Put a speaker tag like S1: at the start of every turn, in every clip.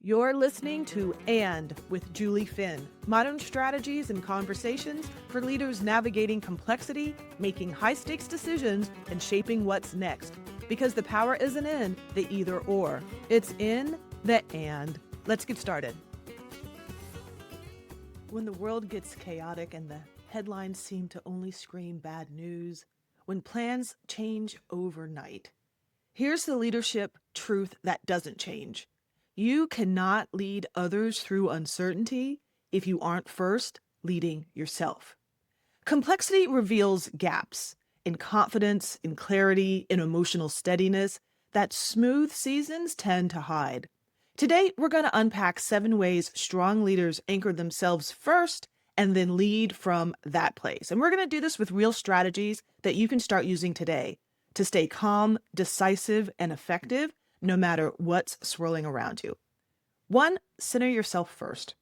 S1: You're listening to And with Julie Finn, modern strategies and conversations for leaders navigating complexity, making high-stakes decisions, and shaping what's next. Because the power isn't in the either or, it's in the and. Let's get started. When the world gets chaotic and the headlines seem to only scream bad news, when plans change overnight, here's the leadership truth that doesn't change. You cannot lead others through uncertainty if you aren't first leading yourself. Complexity reveals gaps in confidence, in clarity, in emotional steadiness that smooth seasons tend to hide. Today, we're going to unpack 7 ways strong leaders anchor themselves first and then lead from that place. And we're going to do this with real strategies that you can start using today to stay calm, decisive, and effective no matter what's swirling around you. 1, center yourself first.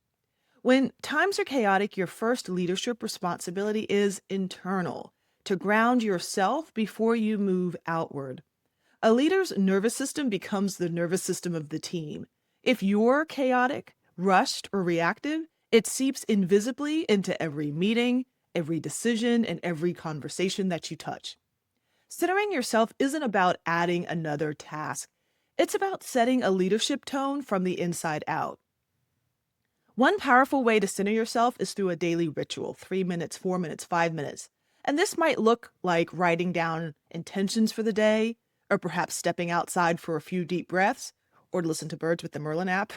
S1: When times are chaotic, your first leadership responsibility is internal, to ground yourself before you move outward. A leader's nervous system becomes the nervous system of the team. If you're chaotic, rushed, or reactive, it seeps invisibly into every meeting, every decision, and every conversation that you touch. Centering yourself isn't about adding another task. It's about setting a leadership tone from the inside out. One powerful way to center yourself is through a daily ritual, 3 minutes, 4 minutes, 5 minutes. And this might look like writing down intentions for the day, or perhaps stepping outside for a few deep breaths, or to listen to birds with the Merlin app,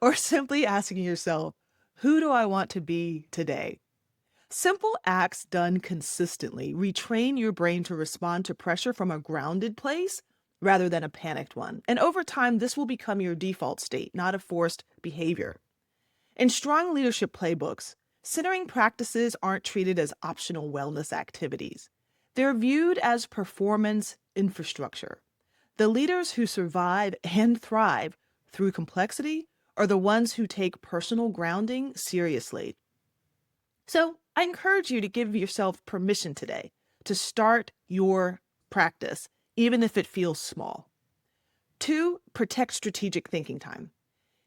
S1: or simply asking yourself, who do I want to be today? Simple acts done consistently retrain your brain to respond to pressure from a grounded place rather than a panicked one. And over time, this will become your default state, not a forced behavior. In strong leadership playbooks, centering practices aren't treated as optional wellness activities. They're viewed as performance infrastructure. The leaders who survive and thrive through complexity are the ones who take personal grounding seriously. So I encourage you to give yourself permission today to start your practice, even if it feels small. 2, protect strategic thinking time.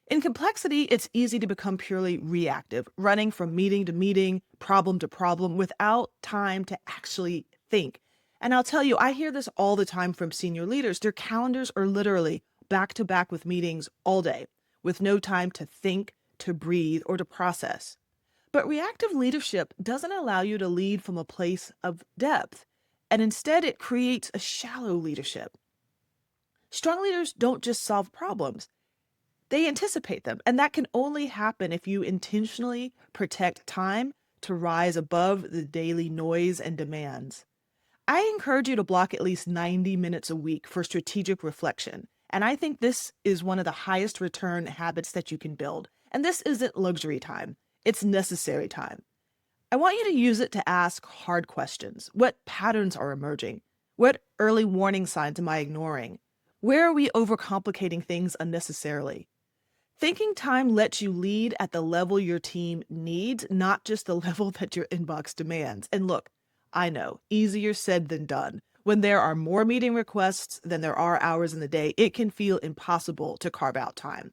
S1: In complexity, it's easy to become purely reactive, running from meeting to meeting, problem to problem, without time to actually think. And I'll tell you, I hear this all the time from senior leaders. Their calendars are literally back to back with meetings all day, with no time to think, to breathe, or to process. But reactive leadership doesn't allow you to lead from a place of depth, and instead it creates a shallow leadership. Strong leaders don't just solve problems, they anticipate them, and that can only happen if you intentionally protect time to rise above the daily noise and demands. I encourage you to block at least 90 minutes a week for strategic reflection, and I think this is one of the highest return habits that you can build. And this isn't luxury time. It's necessary time. I want you to use it to ask hard questions. What patterns are emerging? What early warning signs am I ignoring? Where are we overcomplicating things unnecessarily? Thinking time lets you lead at the level your team needs, not just the level that your inbox demands. And look, I know, easier said than done. When there are more meeting requests than there are hours in the day, it can feel impossible to carve out time.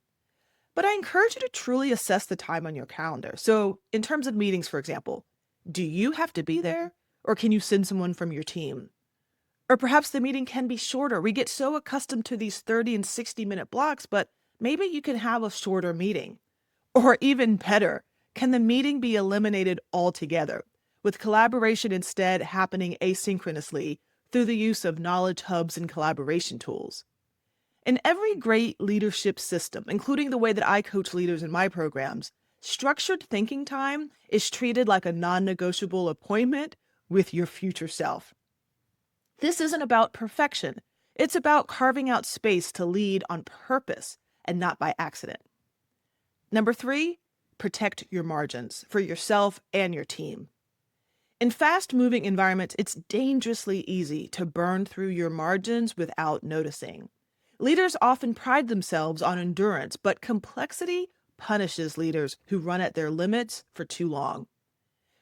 S1: But I encourage you to truly assess the time on your calendar. So in terms of meetings, for example, do you have to be there, or can you send someone from your team? Or perhaps the meeting can be shorter. We get so accustomed to these 30 and 60-minute blocks, but maybe you can have a shorter meeting. Or even better, can the meeting be eliminated altogether, with collaboration instead happening asynchronously through the use of knowledge hubs and collaboration tools? In every great leadership system, including the way that I coach leaders in my programs, structured thinking time is treated like a non-negotiable appointment with your future self. This isn't about perfection. It's about carving out space to lead on purpose and not by accident. Number 3, protect your margins for yourself and your team. In fast-moving environments, it's dangerously easy to burn through your margins without noticing. Leaders often pride themselves on endurance, but complexity punishes leaders who run at their limits for too long.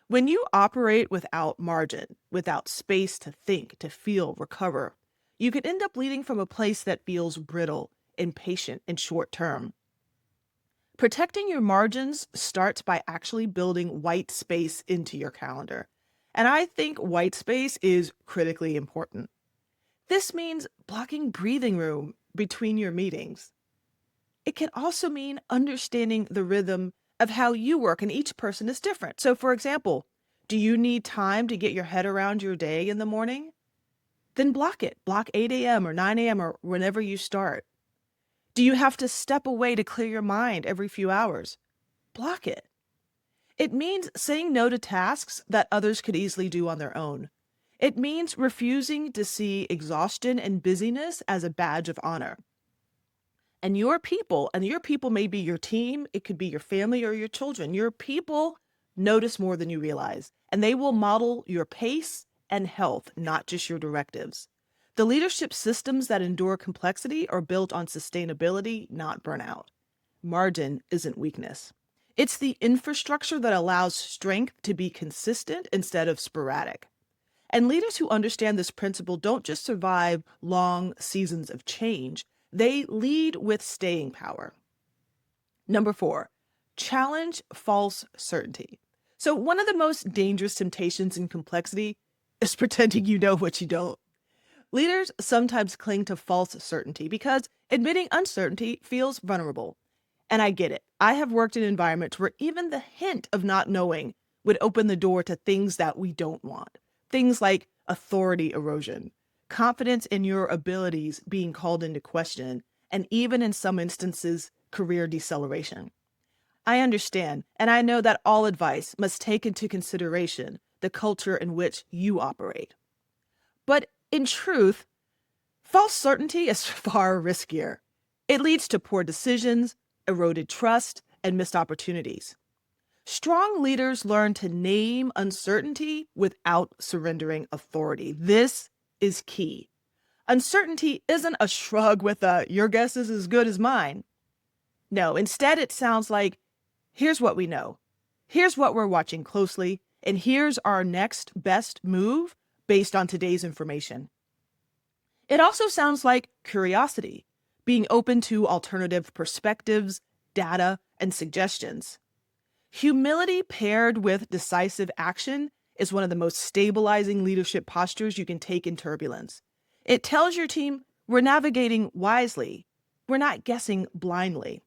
S1: When you operate without margin, without space to think, to feel, recover, you can end up leading from a place that feels brittle, impatient, and short-term. Protecting your margins starts by actually building white space into your calendar. And I think white space is critically important. This means blocking breathing room between your meetings. It can also mean understanding the rhythm of how you work, and each person is different. So, for example, do you need time to get your head around your day in the morning? Then block it. Block 8 a.m. or 9 a.m. or whenever you start. Do you have to step away to clear your mind every few hours? Block it. It means saying no to tasks that others could easily do on their own. It means refusing to see exhaustion and busyness as a badge of honor. And your people may be your team, it could be your family or your children. Your people notice more than you realize, and they will model your pace and health, not just your directives. The leadership systems that endure complexity are built on sustainability, not burnout. Margin isn't weakness. It's the infrastructure that allows strength to be consistent instead of sporadic. And leaders who understand this principle don't just survive long seasons of change, they lead with staying power. Number 4, challenge false certainty. So, one of the most dangerous temptations in complexity is pretending you know what you don't. Leaders sometimes cling to false certainty because admitting uncertainty feels vulnerable. And I get it. I have worked in environments where even the hint of not knowing would open the door to things that we don't want. Things like authority erosion, confidence in your abilities being called into question, and even in some instances, career deceleration. I understand, and I know that all advice must take into consideration the culture in which you operate. But in truth, false certainty is far riskier. It leads to poor decisions, eroded trust, and missed opportunities. Strong leaders learn to name uncertainty without surrendering authority. This is key. Uncertainty isn't a shrug with a, your guess is as good as mine. No, instead it sounds like, here's what we know. Here's what we're watching closely. And here's our next best move based on today's information. It also sounds like curiosity, being open to alternative perspectives, data, and suggestions. Humility paired with decisive action is one of the most stabilizing leadership postures you can take in turbulence. It tells your team we're navigating wisely, we're not guessing blindly.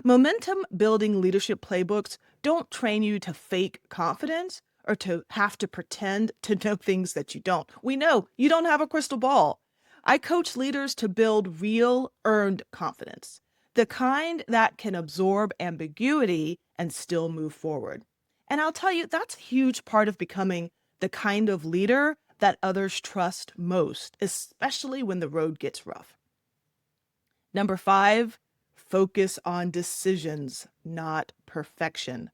S1: Momentum building leadership playbooks don't train you to fake confidence or to have to pretend to know things that you don't. We know you don't have a crystal ball. I coach leaders to build real earned confidence, the kind that can absorb ambiguity and still move forward. And I'll tell you, that's a huge part of becoming the kind of leader that others trust most, especially when the road gets rough. Number 5, focus on decisions, not perfection.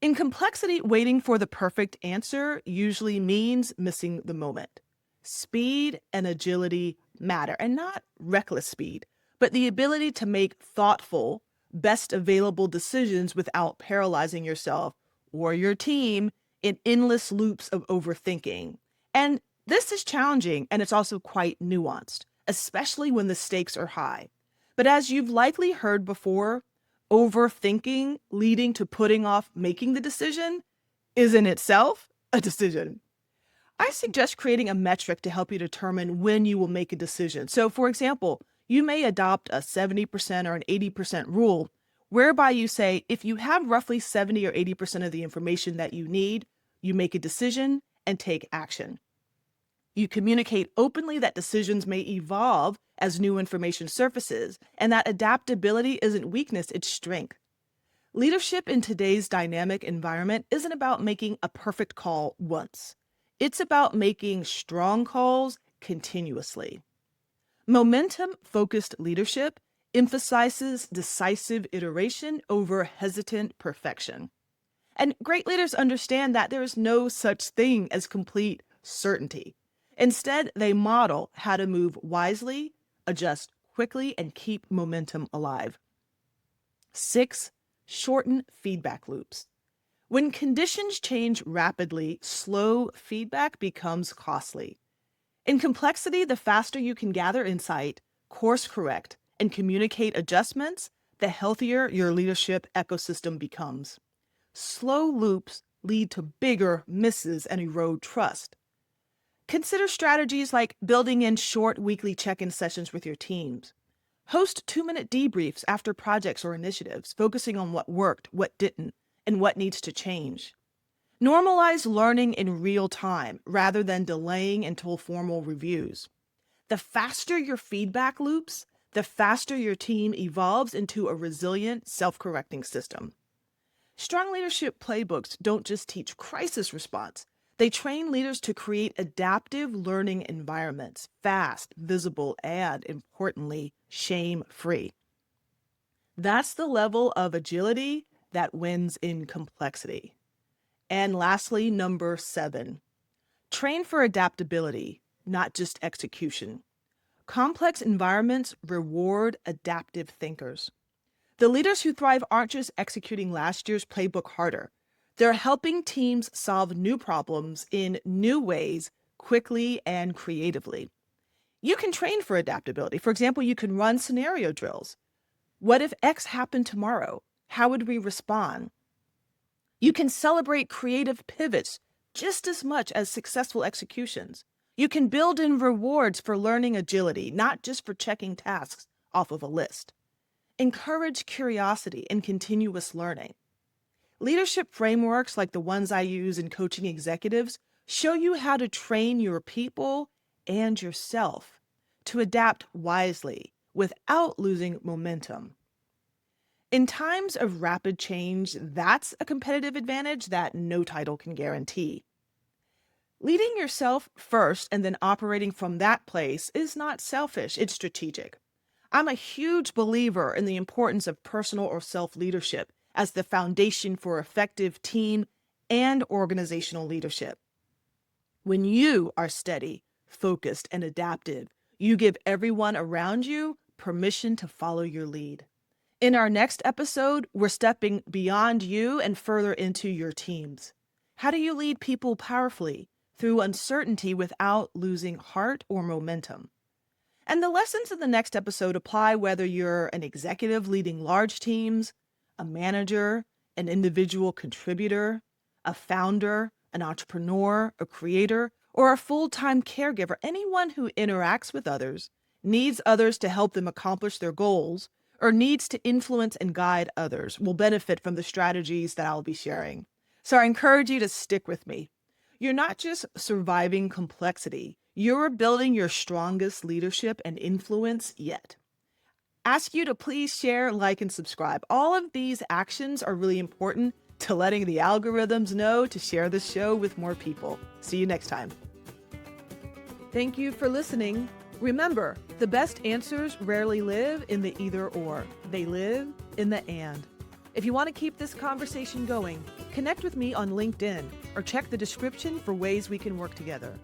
S1: In complexity, waiting for the perfect answer usually means missing the moment. Speed and agility matter, and not reckless speed, but the ability to make thoughtful, best available decisions without paralyzing yourself or your team in endless loops of overthinking. And this is challenging, and it's also quite nuanced, especially when the stakes are high. But as you've likely heard before, overthinking leading to putting off making the decision is in itself a decision. I suggest creating a metric to help you determine when you will make a decision. So, for example, you may adopt a 70% or an 80% rule, whereby you say if you have roughly 70 or 80% of the information that you need, you make a decision and take action. You communicate openly that decisions may evolve as new information surfaces, and that adaptability isn't weakness, it's strength. Leadership in today's dynamic environment isn't about making a perfect call once. It's about making strong calls continuously. Momentum-focused leadership emphasizes decisive iteration over hesitant perfection. And great leaders understand that there is no such thing as complete certainty. Instead, they model how to move wisely, adjust quickly, and keep momentum alive. 6, shorten feedback loops. When conditions change rapidly, slow feedback becomes costly. In complexity, the faster you can gather insight, course correct, and communicate adjustments, the healthier your leadership ecosystem becomes. Slow loops lead to bigger misses and erode trust. Consider strategies like building in short weekly check-in sessions with your teams. Host 2-minute debriefs after projects or initiatives, focusing on what worked, what didn't, and what needs to change. Normalize learning in real time rather than delaying until formal reviews. The faster your feedback loops, the faster your team evolves into a resilient, self-correcting system. Strong leadership playbooks don't just teach crisis response. They train leaders to create adaptive learning environments, fast, visible, and, importantly, shame-free. That's the level of agility that wins in complexity. And lastly, number 7, train for adaptability, not just execution. Complex environments reward adaptive thinkers. The leaders who thrive aren't just executing last year's playbook harder. They're helping teams solve new problems in new ways, quickly and creatively. You can train for adaptability. For example, you can run scenario drills. What if X happened tomorrow? How would we respond? You can celebrate creative pivots just as much as successful executions. You can build in rewards for learning agility, not just for checking tasks off of a list. Encourage curiosity and continuous learning. Leadership frameworks like the ones I use in coaching executives show you how to train your people and yourself to adapt wisely without losing momentum. In times of rapid change, that's a competitive advantage that no title can guarantee. Leading yourself first and then operating from that place is not selfish, it's strategic. I'm a huge believer in the importance of personal or self-leadership as the foundation for effective team and organizational leadership. When you are steady, focused, and adaptive, you give everyone around you permission to follow your lead. In our next episode, we're stepping beyond you and further into your teams. How do you lead people powerfully through uncertainty without losing heart or momentum? And the lessons in the next episode apply whether you're an executive leading large teams, a manager, an individual contributor, a founder, an entrepreneur, a creator, or a full-time caregiver. Anyone who interacts with others, needs others to help them accomplish their goals, or needs to influence and guide others will benefit from the strategies that I'll be sharing. So I encourage you to stick with me. You're not just surviving complexity, you're building your strongest leadership and influence yet. Ask you to please share, like, and subscribe. All of these actions are really important to letting the algorithms know to share this show with more people. See you next time. Thank you for listening. Remember, the best answers rarely live in the either or. They live in the and. If you want to keep this conversation going, connect with me on LinkedIn or check the description for ways we can work together.